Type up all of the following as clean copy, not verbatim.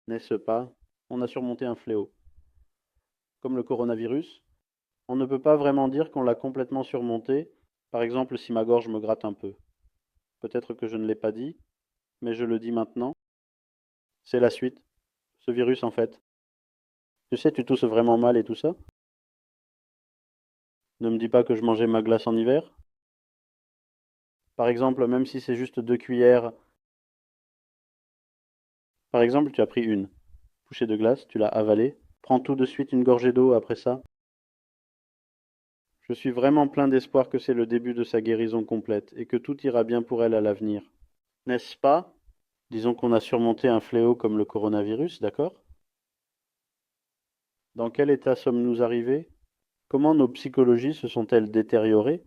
N'est-ce pas? On a surmonté un fléau. Comme le coronavirus, on ne peut pas vraiment dire qu'on l'a complètement surmonté, par exemple si ma gorge me gratte un peu. Peut-être que je ne l'ai pas dit, mais je le dis maintenant. C'est la suite. Ce virus, en fait. Tu sais, tu tousses vraiment mal et tout ça. Ne me dis pas que je mangeais ma glace en hiver. Par exemple, même si c'est juste 2 cuillères. Par exemple, tu as pris une bouchée de glace, tu l'as avalée. Prends tout de suite une gorgée d'eau après ça. Je suis vraiment plein d'espoir que c'est le début de sa guérison complète et que tout ira bien pour elle à l'avenir. N'est-ce pas? Disons qu'on a surmonté un fléau comme le coronavirus, d'accord? Dans quel état sommes-nous arrivés? Comment nos psychologies se sont-elles détériorées?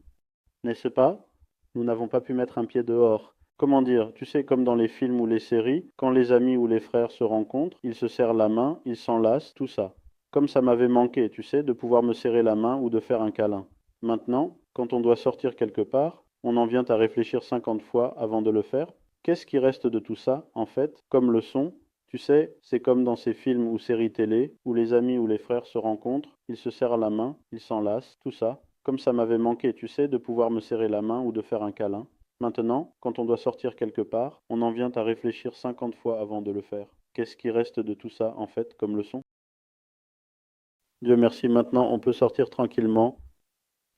N'est-ce pas? Nous n'avons pas pu mettre un pied dehors. Comment dire? Tu sais, comme dans les films ou les séries, quand les amis ou les frères se rencontrent, ils se serrent la main, ils s'enlacent, tout ça. Comme ça m'avait manqué, tu sais, de pouvoir me serrer la main ou de faire un câlin. Maintenant, quand on doit sortir quelque part, on en vient à réfléchir 50 fois avant de le faire. Qu'est-ce qui reste de tout ça, en fait, comme le son? Tu sais, c'est comme dans ces films ou séries télé, où les amis ou les frères se rencontrent, ils se serrent la main, ils s'enlacent, tout ça. Comme ça m'avait manqué, tu sais, de pouvoir me serrer la main ou de faire un câlin. Maintenant, quand on doit sortir quelque part, on en vient à réfléchir 50 fois avant de le faire. Qu'est-ce qui reste de tout ça, en fait, comme leçon? Dieu merci, maintenant on peut sortir tranquillement.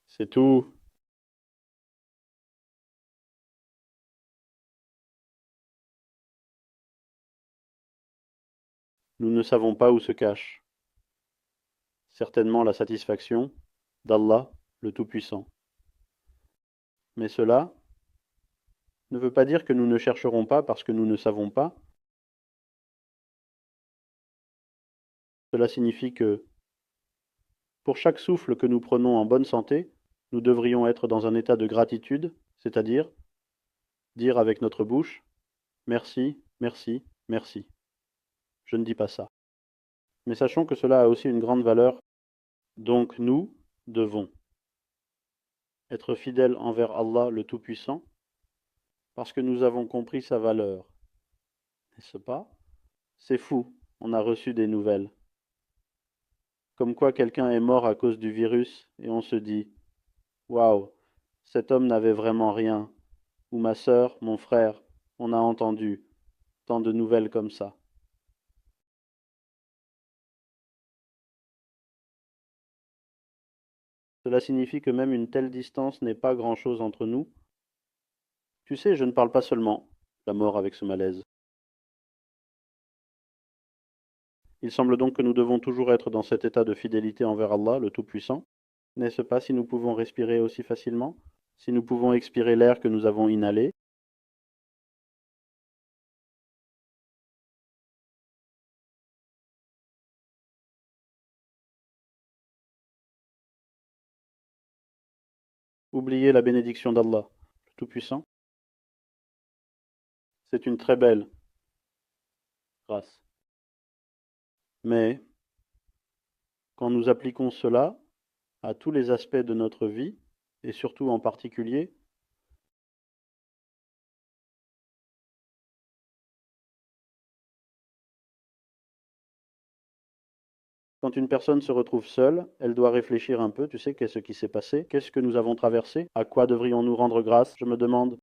C'est tout. Nous ne savons pas où se cache. Certainement la satisfaction d'Allah, le Tout-Puissant. Mais cela ne veut pas dire que nous ne chercherons pas parce que nous ne savons pas. Cela signifie que, pour chaque souffle que nous prenons en bonne santé, nous devrions être dans un état de gratitude, c'est-à-dire dire avec notre bouche merci, merci, merci. Je ne dis pas ça. Mais sachons que cela a aussi une grande valeur, donc nous devons être fidèles envers Allah le Tout-Puissant, parce que nous avons compris sa valeur. N'est-ce pas? C'est fou, on a reçu des nouvelles. Comme quoi quelqu'un est mort à cause du virus, et on se dit, waouh, cet homme n'avait vraiment rien. Ou ma sœur, mon frère, on a entendu tant de nouvelles comme ça. Cela signifie que même une telle distance n'est pas grand-chose entre nous. Tu sais, je ne parle pas seulement la mort avec ce malaise. Il semble donc que nous devons toujours être dans cet état de fidélité envers Allah, le Tout-Puissant. N'est-ce pas si nous pouvons respirer aussi facilement? Si nous pouvons expirer l'air que nous avons inhalé? Oublier la bénédiction d'Allah, le Tout-Puissant? C'est une très belle grâce. Mais quand nous appliquons cela à tous les aspects de notre vie, et surtout en particulier, quand une personne se retrouve seule, elle doit réfléchir un peu, tu sais, qu'est-ce qui s'est passé, qu'est-ce que nous avons traversé, à quoi devrions-nous rendre grâce, je me demande.